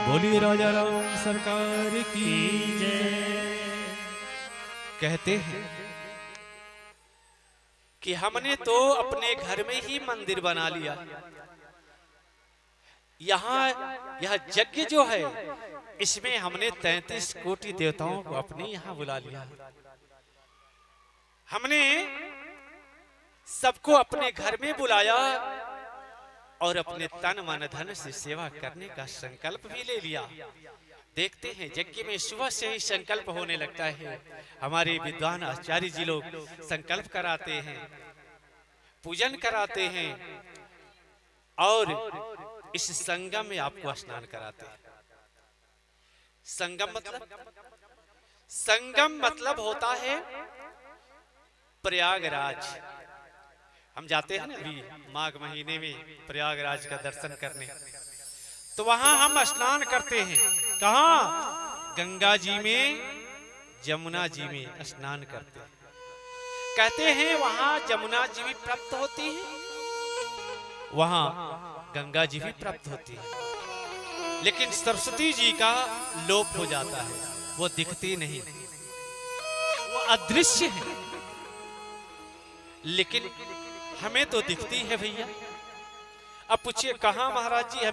बोलिए राजा राम सरकार की जय। कहते हैं कि हमने तो अपने घर में ही मंदिर बना लिया। यहाँ यह यज्ञ जो है इसमें हमने 33 कोटि देवताओं को अपने यहाँ बुला लिया। हमने सबको अपने घर में बुलाया और अपने तन मन धन से सेवा करने का संकल्प भी ले लिया। देखते हैं यज्ञ में सुबह से ही संकल्प होने लगता है। हमारे विद्वान आचार्य जी लोग संकल्प कराते हैं, पूजन कराते हैं और इस संगम में आपको स्नान कराते हैं। संगम मतलब होता है प्रयागराज। हम जाते हैं ना अभी माघ महीने में प्रयागराज का दर्शन करने, तो वहां हम स्नान करते हैं। कहाँ? गंगा जी में, जमुना जी में स्नान करते हैं। कहते हैं वहां जमुना जी भी प्राप्त होती है, वहां गंगा जी भी प्राप्त होती है, लेकिन सरस्वती जी का लोप हो जाता है, वो दिखती नहीं, वो अदृश्य है। लेकिन हमें तो दिखती है भैया। अब पूछिए कहां महाराज जी?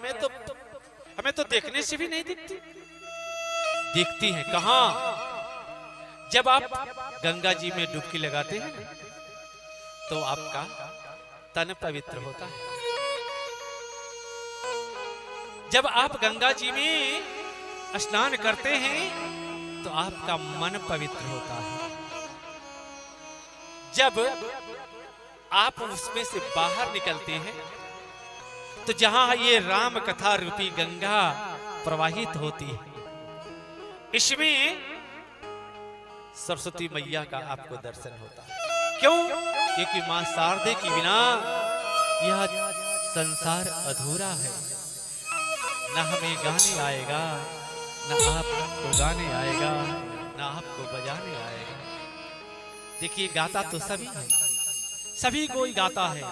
हमें तो देखने से भी नहीं दिखती। दिखती है कहां? जब आप गंगा जी में डुबकी लगाते हैं तो आपका तन पवित्र होता है। जब आप गंगा जी में स्नान करते हैं तो आपका मन पवित्र होता है। जब आप उसमें से बाहर निकलते हैं तो जहां ये राम कथा रूपी गंगा प्रवाहित होती है, इसमें सरस्वती मैया का आपको दर्शन होता है। क्यों? क्योंकि मां शारदे के बिना यह संसार अधूरा है। न हमें गाने आएगा, न आपको गाने आएगा, न आपको बजाने आएगा। देखिए गाता तो सभी है, सभी कोई गाता है।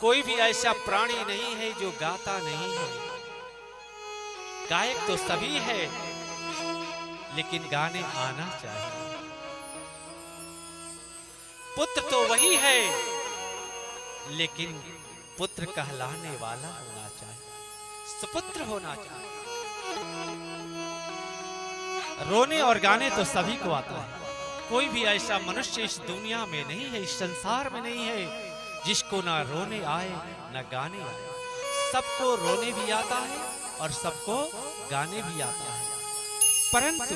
कोई भी ऐसा प्राणी नहीं है जो गाता नहीं है। गायक तो सभी है, लेकिन गाने आना चाहिए। पुत्र तो वही है, लेकिन पुत्र कहलाने वाला होना चाहिए, सुपुत्र होना चाहिए। रोने और गाने तो सभी को आता है। कोई भी ऐसा मनुष्य इस दुनिया में नहीं है, इस संसार में नहीं है जिसको ना रोने आए ना गाने आए। सबको रोने भी आता है और सबको गाने भी आता है, परंतु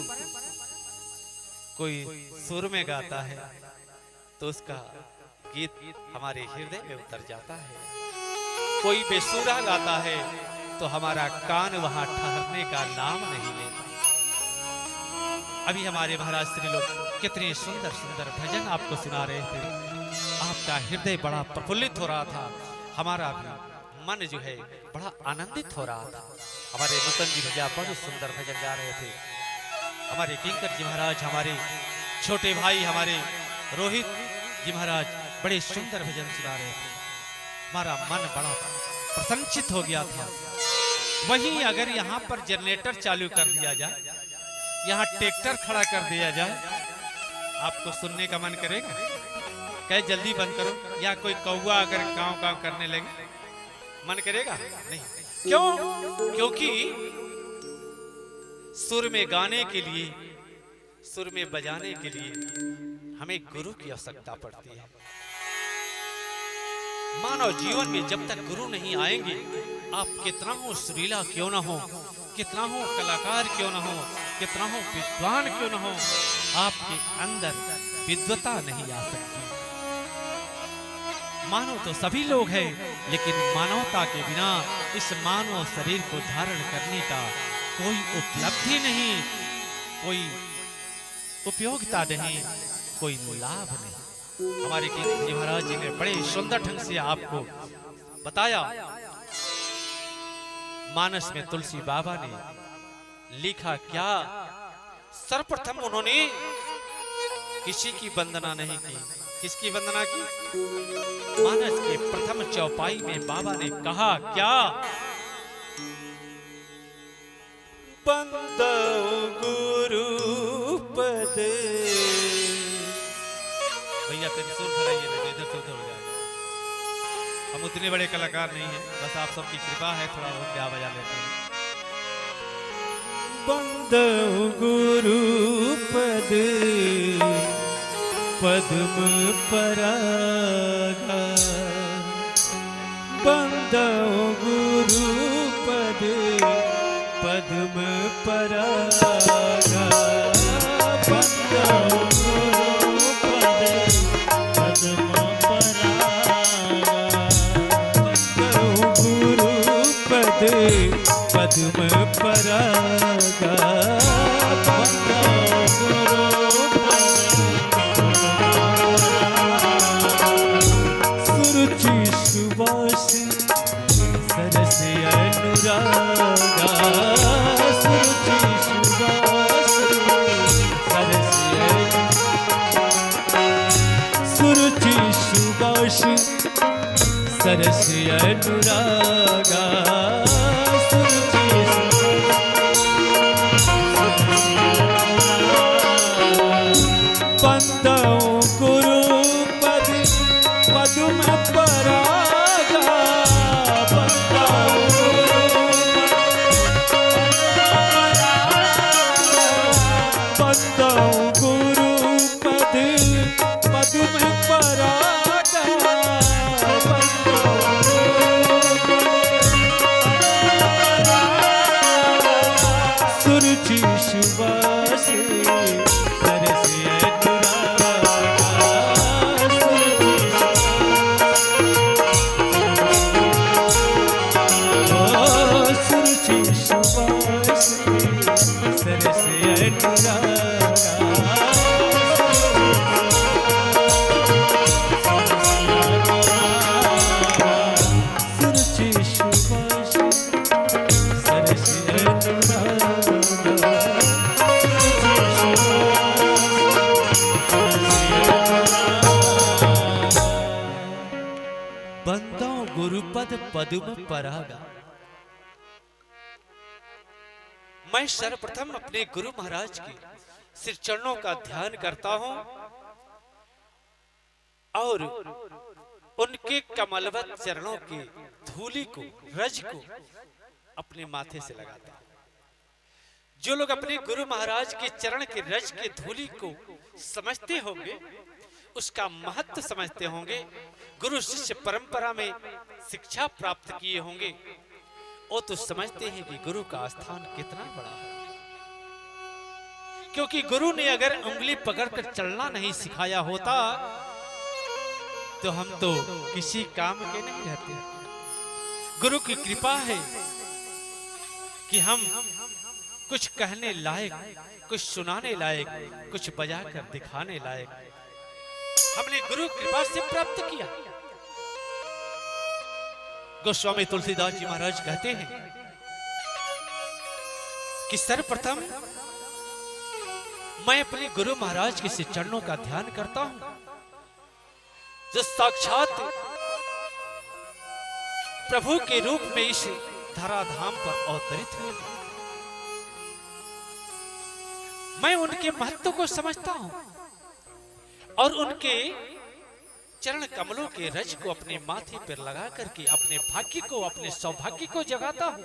कोई सुर में गाता है तो उसका गीत हमारे हृदय में उतर जाता है। कोई बेसुरा गाता है तो हमारा कान वहां ठहरने का नाम नहीं लेता। अभी हमारे महाराज श्री लोग कितने सुंदर सुंदर भजन आपको सुना रहे थे। आपका हृदय बड़ा प्रफुल्लित हो रहा था, हमारा भी मन जो है बड़ा आनंदित हो रहा था। हमारे नूतन जी भैया बड़े सुंदर भजन गा रहे थे। हमारे किंकर जी महाराज, हमारे छोटे भाई हमारे रोहित जी महाराज बड़े सुंदर भजन सुना रहे थे। हमारा मन बड़ा प्रसन्नचित हो गया था। वहीं अगर यहाँ पर जनरेटर चालू कर दिया जाए, यहाँ ट्रैक्टर खड़ा कर दिया जाए, आपको सुनने का मन करेगा? कहे जल्दी बंद करो, या कोई कौवा अगर काव काव करने लगे मन करेगा? नहीं। क्यों? क्योंकि सुर में गाने के लिए, सुर में बजाने के लिए हमें गुरु की आवश्यकता पड़ती है। मानव जीवन में जब तक गुरु नहीं आएंगे, आप कितना हो सुरीला क्यों ना हो, कितना हो कलाकार क्यों ना हो, कितना हो विद्वान क्यों ना हो, आपके अंदर विद्वता नहीं आ सकती। मानव तो सभी लोग हैं, लेकिन मानवता के बिना इस मानव शरीर को धारण करने का कोई उपलब्धि नहीं, कोई उपयोगिता नहीं, कोई लाभ नहीं। हमारे जी महाराज जी ने बड़े सुंदर ढंग से आपको बताया। मानस में तुलसी बाबा ने लिखा क्या? सर्वप्रथम उन्होंने किसी की वंदना नहीं की। किसकी वंदना की? मानस के प्रथम चौपाई में बाबा ने कहा क्या? बंदो गुरु पद। भैया त्रिशूल खड़ाइए ना, इधर से उधर हो जाए। हम उतने बड़े कलाकार नहीं हैं, बस आप सबकी कृपा है, थोड़ा बहुत गा बजा लेते हैं। बंदो गुरु पद पद्म परागा, बंदो गुरु पद पद्म परागा, बंदो गुरु पद पद्म परागा, बंदो गुरु पद पद्म परागा, बंदो गुरु सुरुचि सुवास सरस अनुरागा, सुरुचि सुवास सरस, सुरुचि सुवास सरस अनुरागा, सुरुचि बंदो गुरु पद पद्म परागा, बंदो बंदो गुरु पद पद्म परागा, सुरुचि सुवास सरस अनुरागा, सुरुचि सुवास सरस अनुरागा, सुरुचि सुवास सरस बंदो गुरुपद पद्म परागा। मैं सर्वप्रथम अपने गुरु महाराज के श्री चरणों का ध्यान करता हूं और उनके कमलवत चरणों की धूलि को, रज को अपने माथे से लगाता हूं। जो लोग अपने गुरु महाराज के चरण के रज के धूलि को समझते होंगे, उसका महत्व समझते होंगे, गुरु शिष्य परंपरा में शिक्षा प्राप्त किए होंगे, वो तो समझते हैं कि गुरु का स्थान कितना बड़ा है। क्योंकि गुरु ने अगर उंगली पकड़कर चलना नहीं सिखाया होता तो हम तो किसी काम के नहीं रहते। गुरु की कृपा है कि हम कुछ कहने लायक, कुछ सुनाने लायक, कुछ बजाकर दिखाने लायक हमने गुरु कृपा से प्राप्त किया। गोस्वामी तुलसीदास जी महाराज कहते हैं कि सर्वप्रथम मैं अपने गुरु महाराज के श्री चरणों का ध्यान करता हूं, जो साक्षात प्रभु के रूप में इस धराधाम पर अवतरित हुए। मैं उनके महत्व को समझता हूं और उनके चरण कमलों के रज को अपने माथे पर लगा करके अपने भाग्य को, अपने सौभाग्य को जगाता हूं।